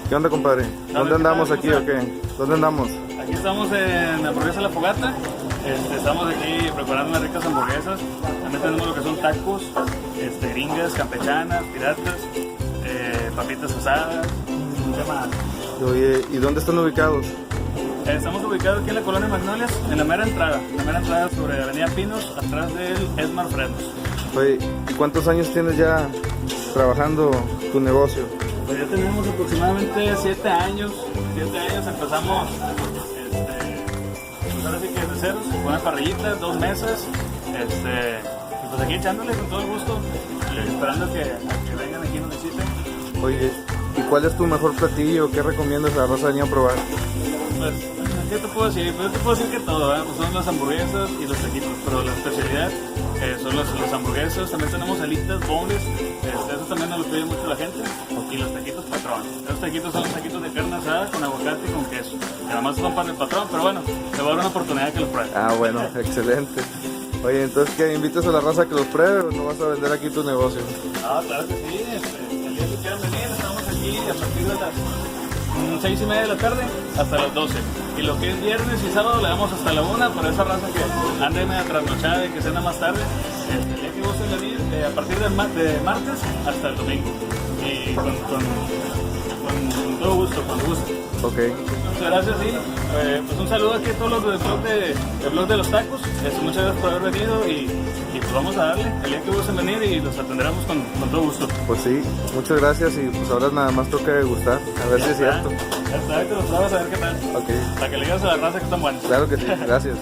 ¿Qué onda, compadre? ¿Dónde andamos aquí o qué? ¿Dónde andamos? Aquí estamos en Hamburguesa La Fogata. Estamos aquí preparando unas ricas hamburguesas. También tenemos lo que son tacos, gringas, campechanas, piratas, papitas asadas. ¿Qué más? Oye, ¿y dónde están ubicados? Estamos ubicados aquí en la colonia Magnolias, en la mera entrada sobre Avenida Pinos, atrás del Esmar Frenos. Oye, ¿y cuántos años tienes ya trabajando tu negocio? Pues ya tenemos aproximadamente 7 años. 7 años empezamos, pues ahora sí que de ceros, con una parrillita, 2 mesas, y pues aquí echándole con todo el gusto, esperando a que vengan aquí y nos visiten. Oye, ¿y cuál es tu mejor platillo? ¿Qué recomiendas a la raza venir a probar? Pues, ¿qué te puedo decir? Pues yo te puedo decir que todo, ¿eh? Pues son las hamburguesas y los taquitos, pero la especialidad son las hamburguesas. También tenemos alitas, boneless, eso también nos lo pide mucho la gente, y los taquitos patrón. Los taquitos son los taquitos de carne asada con aguacate y con queso. Y además son para el patrón, pero bueno, te voy a dar una oportunidad de que los pruebes. Ah, bueno, excelente. Oye, entonces, ¿qué? ¿Invitas a la raza a que los pruebe o no vas a vender aquí tu negocio? Ah, claro que sí, el día que quieran venir, estamos aquí a partir de las 6:30 de la tarde hasta las 12. Y lo que es viernes y sábado le damos hasta la 1, pero esa raza que ande media trasnochada y que cena más tarde, el día que gusten venir, a partir de martes hasta el domingo. Y con todo gusto, cuando gusten. Ok. Muchas gracias, sí. Pues un saludo aquí a todos los del blog de los tacos. Muchas gracias por haber venido y pues vamos a darle el día que gusten venir y los atenderemos con todo gusto. Pues sí, muchas gracias y pues ahora nada más toca degustar, a ver si es cierto. Ya está, te los pruebas a ver qué tal. Ok. Para que le digas a la raza que están buenos. Claro que sí, gracias.